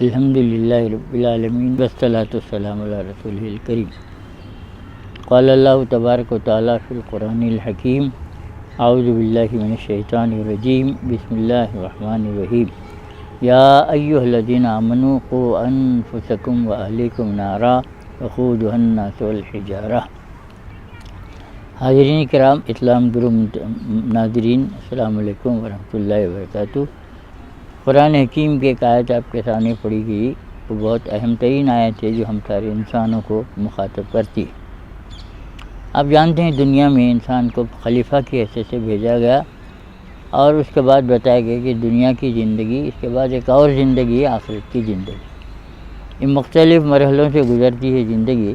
الحمدللہ رب العالمین والصلاۃ والسلام علی رسولہ الکریم۔ قال اللہ تبارک و تعالیٰ فی القرآن الحکیم، اعوذ باللہ من الشیطان الرجیم، بسم اللہ الرحمن الرحیم۔ یا ایھا الذین آمنوا قوا انفسکم واہلیکم نارا وقودھا الناس والحجارہ۔ حاضرین کرام، اسلام گرو ناظرین، السلام علیکم ورحمۃ اللہ وبرکاتہ۔ قرآن حکیم کی ایک آیت آپ کے سامنے پڑھی گئی، وہ بہت اہم ترین آیت ہے جو ہم سارے انسانوں کو مخاطب کرتی ہے۔ آپ جانتے ہیں دنیا میں انسان کو خلیفہ کی حیثیت سے بھیجا گیا، اور اس کے بعد بتایا گیا کہ دنیا کی زندگی، اس کے بعد ایک اور زندگی ہے، آخرت کی زندگی۔ یہ مختلف مرحلوں سے گزرتی ہے زندگی۔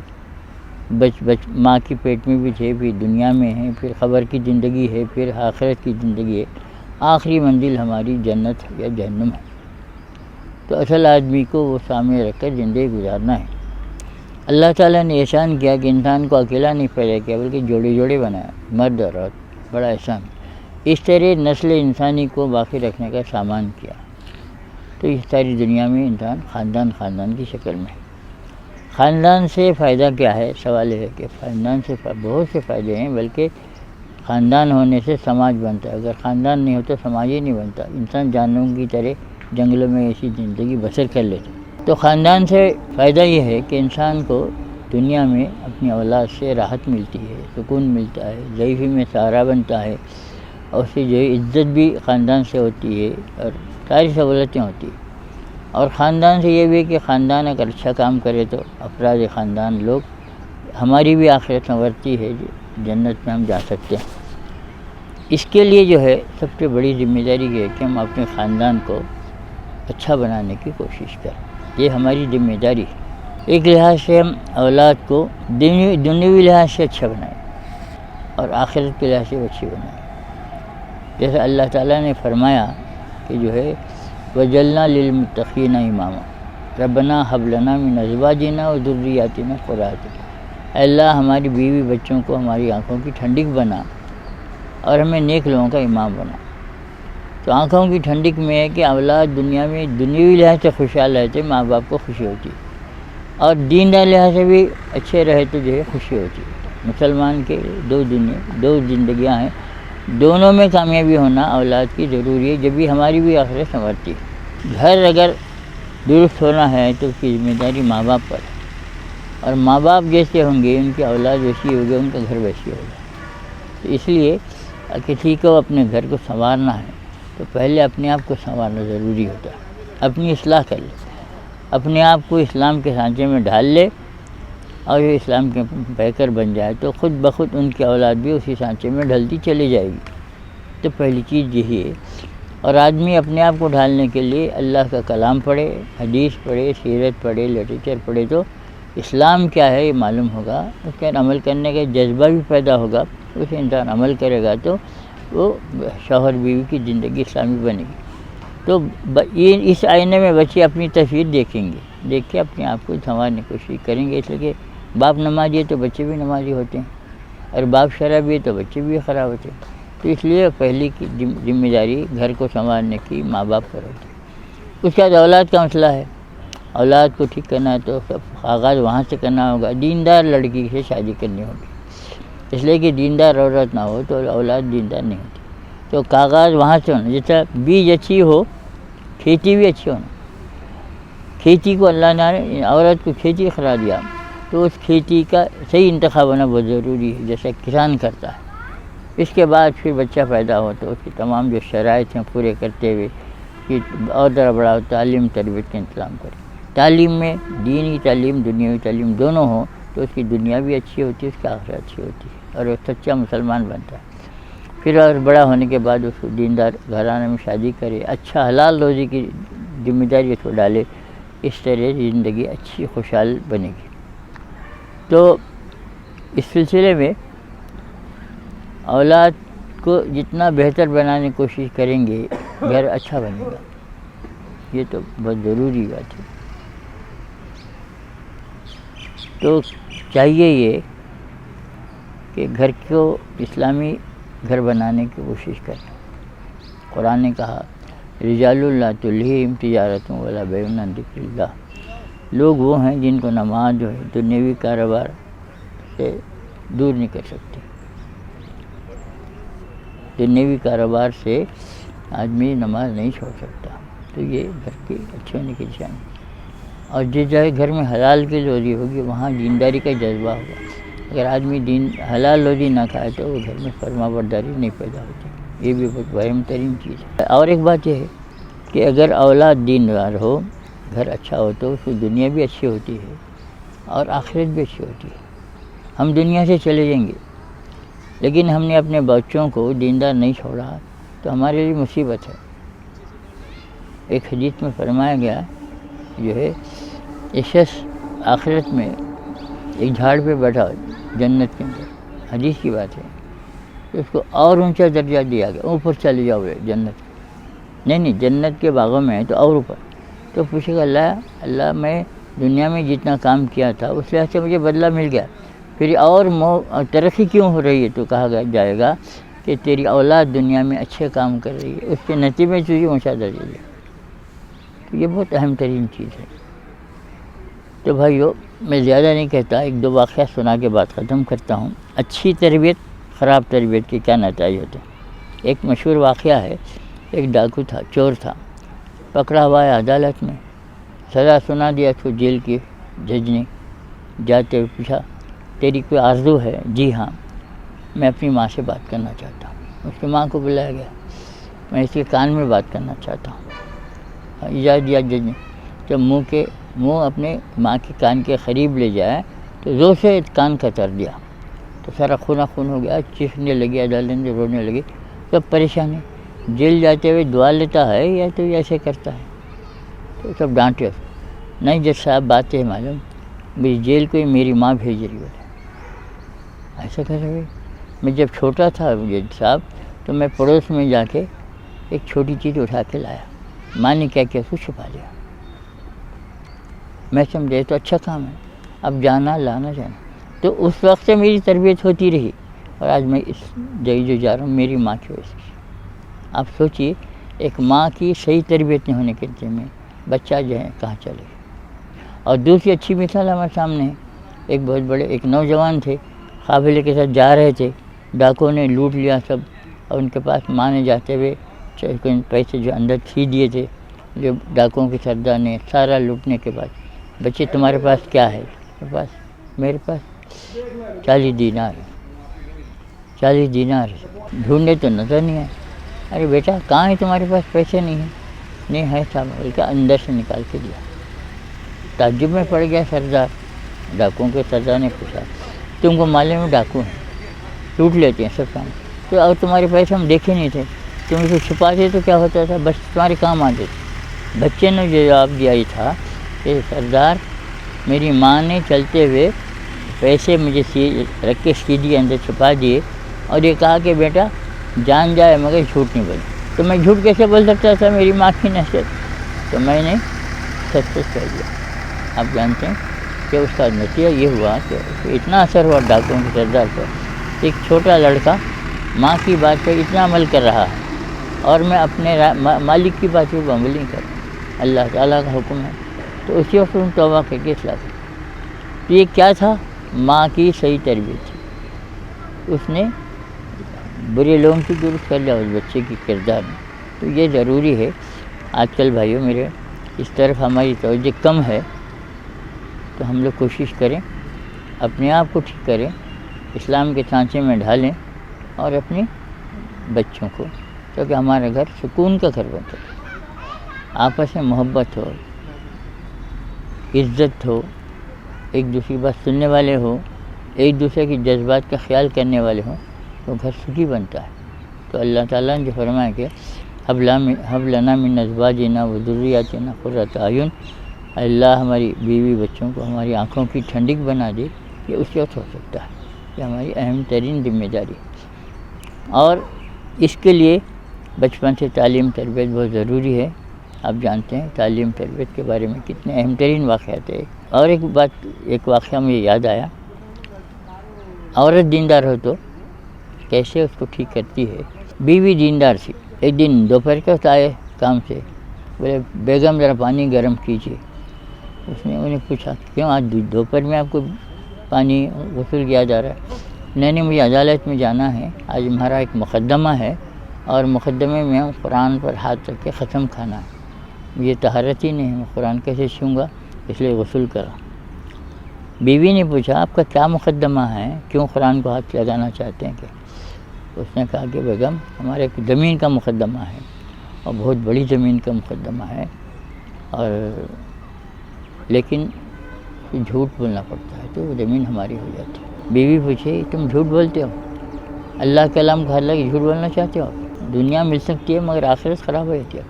ماں کی پیٹ میں بھی تھے، پھر دنیا میں ہے، پھر قبر کی زندگی ہے، پھر آخرت کی زندگی ہے، آخری منزل ہماری جنت یا جہنم ہے۔ تو اصل آدمی کو وہ سامنے رکھ کر زندگی گزارنا ہے۔ اللہ تعالیٰ نے احسان کیا کہ انسان کو اکیلا نہیں پیدا کیا، بلکہ جوڑے جوڑے بنایا، مرد اور عورت، بڑا احسان۔ اس طرح نسل انسانی کو باقی رکھنے کا سامان کیا۔ تو اس ساری دنیا میں انسان خاندان کی شکل میں۔ خاندان سے فائدہ کیا ہے؟ سوال یہ ہے کہ خاندان سے بہت سے فائدے ہیں، بلکہ خاندان ہونے سے سماج بنتا ہے۔ اگر خاندان نہیں ہوتا سماج ہی نہیں بنتا۔ انسان جانوروں کی طرح جنگلوں میں ایسی زندگی بسر کر لیتا۔ تو خاندان سے فائدہ یہ ہے کہ انسان کو دنیا میں اپنی اولاد سے راحت ملتی ہے، سکون ملتا ہے، ضعیفی میں سہارا بنتا ہے، اور اس کی جو عزت بھی خاندان سے ہوتی ہے، اور ساری سہولتیں ہوتی ہیں۔ اور خاندان سے یہ بھی ہے کہ خاندان اگر اچھا کام کرے تو افراد خاندان لوگ، ہماری بھی آخرت سنورتی ہے، جنت میں ہم جا سکتے ہیں۔ اس کے لیے جو ہے سب سے بڑی ذمہ داری یہ ہے کہ ہم اپنے خاندان کو اچھا بنانے کی کوشش کریں۔ یہ ہماری ذمہ داری ہے۔ ایک لحاظ سے ہم اولاد کو دنیوی لحاظ سے اچھا بنائیں، اور آخرت کے لحاظ سے اچھی بنائیں۔ جیسے اللہ تعالیٰ نے فرمایا کہ جو ہے وَجَعَلْنَا لِلْمُتَّقِينَ إِمَامًا رَبَّنَا هَبْ لَنَا مِنْ أَزْوَاجِنَا وَذُرِّيَّاتِنَا قُرَّةَ أَعْیُن۔ اے اللہ، ہماری بیوی بچوں کو ہماری آنکھوں کی ٹھنڈک بنا، اور ہمیں نیک لوگوں کا امام بنا۔ تو آنکھوں کی ٹھنڈک میں ہے کہ اولاد دنیا میں دنیوی لحاظ سے خوشحال رہتے، ماں باپ کو خوشی ہوتی، اور دیندار لحاظ سے بھی اچھے رہے تو جو ہے خوشی ہوتی۔ مسلمان کے دو زندگیاں ہیں، دونوں میں کامیابی ہونا اولاد کی ضروری ہے، جب بھی ہماری بھی آخرت سنورتی ہے۔ گھر اگر درست ہونا ہے تو اس کی ذمہ داری ماں باپ پر ہے، اور ماں باپ جیسے ہوں گے ان کی اولاد ویسی ہوگی، ان کا گھر ویسی ہوگا۔ تو اس لیے کسی کو اپنے گھر کو سنوارنا ہے تو پہلے اپنے آپ کو سنوارنا ضروری ہوتا ہے۔ اپنی اصلاح کر لے، اپنے آپ کو اسلام کے سانچے میں ڈھال لے، اور یہ اسلام کے پیکر بن جائے تو خود بخود ان کی اولاد بھی اسی سانچے میں ڈھلتی چلی جائے گی۔ تو پہلی چیز یہی ہے۔ اور آدمی اپنے آپ کو ڈھالنے کے لیے اللہ کا کلام پڑھے، حدیث پڑھے، سیرت پڑھے، لٹریچر پڑھے، تو اسلام کیا ہے یہ معلوم ہوگا، اس کے عمل کرنے کا جذبہ بھی پیدا ہوگا۔ اس انسان عمل کرے گا تو وہ شوہر بیوی کی زندگی اسلامی بنے گی۔ تو اس آئینے میں بچے اپنی تصویر دیکھیں گے، دیکھ کے اپنے آپ کو سنوارنے کی کوشش کریں گے۔ اس لیے کہ باپ نمازی ہے تو بچے بھی نمازی ہوتے ہیں، اور باپ شرابی ہے تو بچے بھی خراب ہوتے ہیں۔ تو اس لیے پہلی کی ذمہ داری گھر کو سنوارنے کی ماں باپ پر ہوتی ہے۔ اس کے بعد اولاد کا مسئلہ ہے۔ اولاد کو ٹھیک کرنا ہے تو آغاز وہاں سے کرنا ہوگا۔ دیندار لڑکی سے شادی کرنی ہوگی، اس لیے کہ دیندار عورت نہ ہو تو اولاد دیندار نہیں ہوتی۔ تو کاغذ وہاں سے ہونا، جیسا بیج اچھی ہو، کھیتی بھی اچھی ہونا۔ کھیتی کو اللہ نے عورت کو کھیتی کرا دیا، تو اس کھیتی کا صحیح انتخاب ہونا بہت ضروری ہے، جیسا کسان کرتا ہے۔ اس کے بعد پھر بچہ پیدا ہو تو اس کی تمام جو شرائط ہیں پورے کرتے ہوئے کہ اور ذرا بڑا تعلیم تربیت کا انتظام کرے۔ تعلیم میں دینی تعلیم، دنیاوی تعلیم دونوں ہوں تو اس کی دنیا بھی اچھی ہوتی ہے، اس کی آخرت اچھی ہوتی ہے، اور وہ سچا مسلمان بنتا ہے۔ پھر اور بڑا ہونے کے بعد اس کو دیندار گھرانے میں شادی کرے، اچھا حلال روزی کی ذمہ داری اس کو ڈالے، اس طرح زندگی اچھی خوشحال بنے گی۔ تو اس سلسلے میں اولاد کو جتنا بہتر بنانے کی کوشش کریں گے، گھر اچھا بنے گا۔ یہ تو بہت ضروری بات ہے۔ تو چاہیے یہ کہ گھر کو اسلامی گھر بنانے کی کوشش کریں۔ قرآن نے کہا رجال لا تلہیہم تجارۃ ولا بیع عن ذکر اللہ، لوگ وہ ہیں جن کو نماز جو ہے دنیاوی کاروبار سے دور نہیں کر سکتے۔ دنیاوی کاروبار سے آدمی نماز نہیں چھوڑ سکتا، تو یہ گھر کی اچھے ہونے کی نشانی۔ اور جس جگہ گھر میں حلال کی روزی ہوگی وہاں دینداری کا جذبہ ہوگا۔ اگر آدمی حلال روزی نہ کھائے تو وہ گھر میں فرما برداری نہیں پیدا ہوتی، یہ بھی بہت اہم ترین چیز ہے۔ اور ایک بات یہ ہے کہ اگر اولاد دیندار ہو، گھر اچھا ہو تو اس کی دنیا بھی اچھی ہوتی ہے اور آخرت بھی اچھی ہوتی ہے۔ ہم دنیا سے چلے جائیں گے لیکن ہم نے اپنے بچوں کو دیندار نہیں چھوڑا تو ہمارے لیے مصیبت ہے۔ ایک حدیث میں فرمایا گیا جو ہے ایک شخص آخرت میں ایک جھاڑ پہ بیٹھا جنت کے اندر، حدیث کی بات ہے، تو اس کو اور اونچا درجہ دیا گیا، اوپر چلے جاؤ جنت، نہیں جنت کے باغوں میں ہے تو اور اوپر۔ تو پوچھے گا اللہ میں دنیا میں جتنا کام کیا تھا اس لحاظ سے مجھے بدلہ مل گیا، پھر اور ترقی کیوں ہو رہی ہے؟ تو کہا جائے گا کہ تیری اولاد دنیا میں اچھے کام کر رہی ہے، اس کے نتیجے میں تجھے اونچا درجہ دیا۔ تو یہ بہت اہم ترین چیز ہے۔ تو بھائیو، میں زیادہ نہیں کہتا، ایک دو واقعہ سنا کے بعد ختم کرتا ہوں۔ اچھی تربیت خراب تربیت کے کیا نتائج ہوتے ہیں؟ ایک مشہور واقعہ ہے، ایک ڈاکو تھا، چور تھا، پکڑا ہوا ہے عدالت میں، سزا سنا دیا اس کو جیل کی جج نے۔ جاتے ہوئے پوچھا تیری کوئی آرزو ہے؟ جی ہاں، میں اپنی ماں سے بات کرنا چاہتا ہوں۔ اس کی ماں کو بلایا گیا، میں اس کے کان میں بات کرنا چاہتا ہوں۔ اجازت دیا جج نے۔ جب منہ اپنے ماں کے کان کے قریب لے جائے تو زور سے کان کتر دیا، تو سارا خون ہو گیا، چیخنے لگی، عدالت میں رونے لگی، سب پریشان ہے۔ جیل جاتے ہوئے دعا لیتا ہے یا تو ایسے کرتا ہے؟ تو سب ڈانٹے، نہیں جج صاحب بات ہے معلوم، میری جیل کو میری ماں بھیج رہی ہے۔ ایسا کر رہے؟ میں جب چھوٹا تھا جج صاحب تو میں پڑوس میں جا کے ایک چھوٹی چیز اٹھا کے لایا، ماں نے کیا اس کو چھپا لیا۔ میں سمجھے تو اچھا کام ہے، اب جانا جانا۔ تو اس وقت سے میری تربیت ہوتی رہی اور آج میں اس جگہ جو جا رہا ہوں میری ماں کی وجہ سے۔ آپ سوچیے، ایک ماں کی صحیح تربیت نہیں ہونے کے نتیجے میں بچہ جو ہے کہاں چلے۔ اور دوسری اچھی مثال ہمارے سامنے ہے، ایک بہت بڑے ایک نوجوان تھے، قافلے کے ساتھ جا رہے تھے، ڈاکوں نے لوٹ لیا سب، اور ان کے پاس ماں نے جاتے ہوئے پیسے جو اندر کھینچ دیے تھے، جو ڈاکوں کے سردار نے سارا لوٹنے کے بعد، بچے تمہارے پاس کیا ہے؟ میرے پاس 40 دینار ہے۔ 40 دینار ڈھونڈے تو نظر نہیں آئے۔ ارے بیٹا کہاں ہے تمہارے پاس؟ پیسے نہیں ہیں۔ نہیں ہے صاحب، بلکہ اندر سے نکال کے دیا۔ تعجب میں پڑ گیا سردار، ڈاکوں کے سردار نے پوچھا تم کو معلوم ہے ڈاکو ہیں، لوٹ لیتے ہیں سب کام، تو اور تمہارے پیسے ہم دیکھے نہیں تھے، تم اسے چھپاتے تو کیا ہوتا تھا، بس تمہارے کام آتے تھے۔ بچے نے جو جواب دیا یہ تھا کہ سردار میری ماں نے چلتے ہوئے پیسے مجھے رکھ کے سیدھی اندر چھپا دیے اور یہ کہا کہ بیٹا جان جائے مگر جھوٹ نہیں بولے۔ تو میں جھوٹ کیسے بول سکتا تھا میری ماں کی نصیحت؟ تو میں نے سچ کہہ دیا۔ آپ جانتے ہیں کہ اس کا نتیجہ یہ ہوا کہ اتنا اثر ہوا ڈاکوں کے سردار پر، ایک چھوٹا لڑکا ماں کی بات پر اتنا عمل کر رہا ہے اور میں اپنے مالک کی بات پر عمل نہیں کر رہا، اللہ تعالیٰ کا حکم ہے۔ تو اسی وقت ان توبہ کے اصلاح کر۔ تو یہ کیا تھا؟ ماں کی صحیح تربیت تھی، اس نے برے لوگوں کی درست کر لیا اس بچے کی کردار میں۔ تو یہ ضروری ہے۔ آج کل بھائیوں میرے اس طرف ہماری توجہ کم ہے، تو ہم لوگ کوشش کریں اپنے آپ کو ٹھیک کریں، اسلام کے سانچے میں ڈھالیں اور اپنے بچوں کو، تاکہ ہمارا گھر سکون کا گھر بن سکے، آپس میں محبت ہو، عزت ہو، ایک دوسرے کی بات سننے والے ہو، ایک دوسرے کی جذبات کا خیال کرنے والے ہوں، تو گھر سکھی بنتا ہے۔ تو اللہ تعالیٰ نے جو فرمایا کہ حب لنا من ازواجنا و ذریاتنا قرۃ اعین، اللہ ہماری بیوی بچوں کو ہماری آنکھوں کی ٹھنڈک بنا دے، یہ اس وقت ہو سکتا ہے، یہ ہماری اہم ترین ذمہ داری ہے۔ اور اس کے لیے بچپن سے تعلیم تربیت بہت ضروری ہے۔ آپ جانتے ہیں تعلیم تربیت کے بارے میں کتنے اہم ترین واقعات ہیں۔ اور ایک واقعہ مجھے یاد آیا عورت دیندار ہو تو کیسے اس کو ٹھیک کرتی ہے. بیوی دیندار تھی. ایک دن دوپہر کے وقت آئے کام سے, بولے بیگم ذرا پانی گرم کیجیے. اس نے انہیں پوچھا کیوں آج دوپہر میں آپ کو پانی غسل کیا جا رہا ہے؟ نہیں مجھے عدالت میں جانا ہے, آج ہمارا ایک مقدمہ ہے اور مقدمے میں قرآن پر ہاتھ رکھ کے ختم کھانا ہے. یہ طہارت ہی نہیں ہے, میں قرآن کیسے چھوں گا, اس لیے غسل کرا. بیوی نے پوچھا آپ کا کیا مقدمہ ہے, کیوں قرآن کو ہاتھ لگانا چاہتے ہیں کہ؟ اس نے کہا کہ بیگم ہمارے ایک زمین کا مقدمہ ہے اور بہت بڑی زمین کا مقدمہ ہے, اور لیکن جھوٹ بولنا پڑتا ہے تو وہ زمین ہماری ہو جاتی ہے. بیوی پوچھے تم جھوٹ بولتے ہو, اللہ کے کلام کا اللہ کی جھوٹ بولنا چاہتے ہو؟ دنیا مل سکتی ہے مگر آخرت خراب ہو جاتی ہے,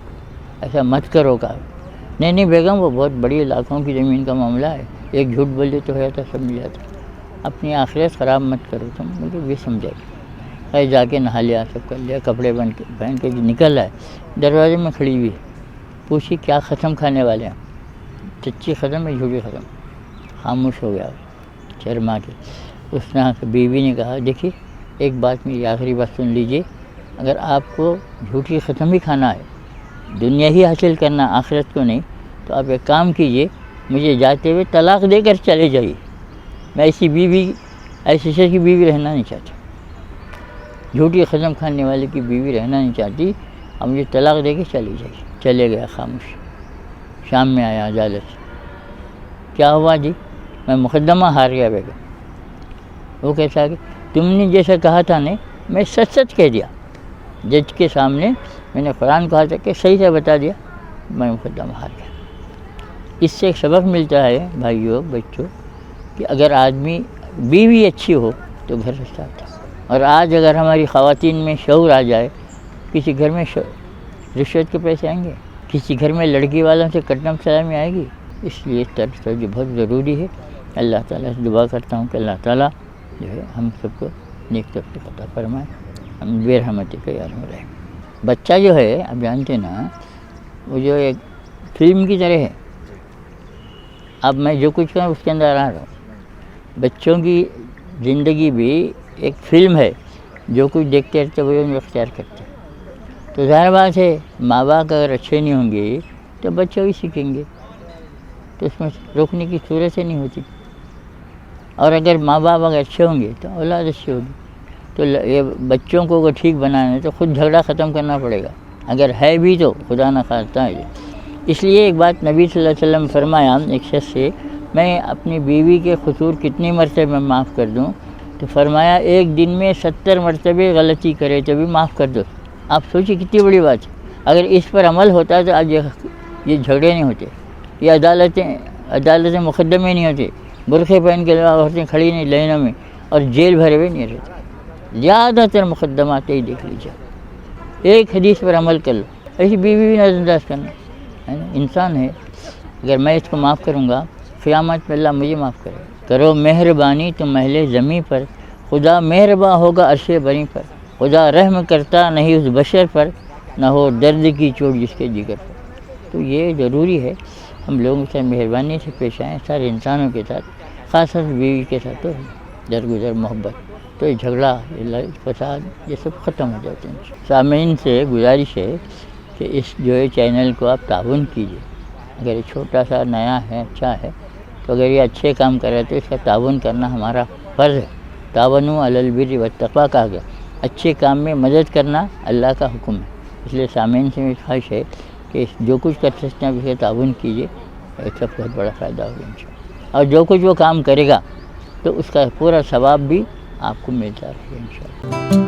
ایسا مت کرو. کہا نہیں بیگم وہ بہت بڑی لاکھوں کی زمین کا معاملہ ہے, ایک جھوٹ بول دے تو ہو جاتا, سب مل جاتا, اپنی آخرت خراب مت کرو تم. مجھے یہ سمجھائی. خیر جا کے نہا لیا, سب کر لیا, کپڑے پہن کے نکل آئے. دروازے میں کھڑی ہوئی, پوچھی کیا ختم کھانے والے ہیں؟ سچی ختم ہے جھوٹی ختم؟ خاموش ہو گیا شرما کے. اس نے بیوی نے کہا دیکھیے ایک بات میری آخری بات سن لیجیے, اگر آپ کو جھوٹی ختم ہی کھانا ہے, دنیا ہی حاصل کرنا آخرت کو نہیں, تو آپ ایک کام کیجیے, مجھے جاتے ہوئے طلاق دے کر چلے جائیے. میں ایسی شخص کی بیوی رہنا نہیں چاہتا, جھوٹی ختم کھانے والے کی بیوی رہنا نہیں چاہتی, اب مجھے طلاق دے کے چلی جائیے. چلے گیا خاموش. شام میں آیا عدالت سے, کیا ہوا جی؟ میں مقدمہ ہار گیا بیگم. وہ کیسا کہ تم نے جیسا کہا تھا نا, میں سچ کہہ دیا جج کے سامنے, میں نے قرآن کو ہاتھ رکھ کے صحیح سے بتا دیا, میں مقدمہ ہار گیا. اس سے ایک سبق ملتا ہے بھائیوں بچوں کہ اگر آدمی بیوی اچھی ہو تو گھر اچھا ہوتا ہے. اور آج اگر ہماری خواتین میں شعور آ جائے, کسی گھر میں رشوت کے پیسے آئیں گے, کسی گھر میں لڑکی والوں سے کٹم سلامی آئے گی. اس لیے توجہ بہت ضروری ہے. اللہ تعالیٰ سے دعا کرتا ہوں کہ اللہ تعالیٰ جو ہے ہم سب کو نیک توفیق عطا فرمائے, ہم بے رحمتی کے یار میں رہیں. بچہ جو ہے آپ جانتے ہیں نا, وہ جو ایک فلم کی طرح ہے. اب میں جو کچھ کروں اس کے اندر آ رہا ہوں. بچوں کی زندگی بھی ایک فلم ہے, جو کچھ دیکھتے رہتے وہی ان کو اختیار کرتے ہیں. تو ظاہر بات ہے ماں باپ اگر اچھے نہیں ہوں گے تو بچے بھی سیکھیں گے, تو اس میں روکنے کی صورت نہیں ہوتی. اور اگر ماں باپ اگر اچھے ہوں گے تو اولاد اچھی ہوگی. تو یہ بچوں کو ٹھیک بنانا ہے تو خود جھگڑا ختم کرنا پڑے گا, اگر ہے بھی تو خدا نہ خواستہ ہے. اس لیے ایک بات نبی صلی اللہ علیہ وسلم فرمایا ایک شخص سے, میں اپنی بیوی کے قصور کتنی مرتبہ میں معاف کر دوں؟ تو فرمایا ایک دن میں 70 مرتبہ غلطی کرے تو بھی معاف کر دو. آپ سوچیں کتنی بڑی بات ہے. اگر اس پر عمل ہوتا تو آج یہ جھگڑے نہیں ہوتے, یہ عدالتیں مقدمے نہیں ہوتے, برقعے پہن کے عورتیں کھڑی نہیں لائنوں میں, اور جیل بھرے ہوئے نہیں رہتے. زیادہ تر مقدمات ہی دیکھ لیجیے. ایک حدیث پر عمل کر لو, ایسی بیوی بھی نظر انداز کرنا ہے نا. انسان ہے, اگر میں اس کو معاف کروں گا قیامت میں اللہ مجھے معاف کرے. کرو مہربانی تم اہل زمیں پر, خدا مہرباں ہوگا عرش بری پر. خدا رحم کرتا نہیں اس بشر پر, نہ ہو درد کی چوٹ جس کے جگر پر. تو یہ ضروری ہے ہم لوگوں سے مہربانی سے پیش آئیں, سارے انسانوں کے ساتھ, خاص طور سے بیوی کے ساتھ تو درگزر محبت, تو یہ جھگڑا فساد یہ سب ختم ہو جاتے ہیں. سامعین سے گزارش ہے کہ اس جو ہے چینل کو آپ تعاون کیجیے. اگر یہ چھوٹا سا نیا ہے اچھا ہے, تو اگر یہ اچھے کام کر رہے تو اس کا تعاون کرنا ہمارا فرض ہے. تعاونوا علی البر والتقوی کہا گیا, اچھے کام میں مدد کرنا اللہ کا حکم ہے. اس لیے سامعین سے میری خواہش ہے کہ جو کچھ کر سکتے ہیں اس کا تعاون کیجیے, ایک سب بہت بڑا فائدہ ہوگا انشاءاللہ. اور جو کچھ وہ کام کرے گا تو اس کا پورا ثواب بھی آپ کو ملتا رہے گا انشاءاللہ.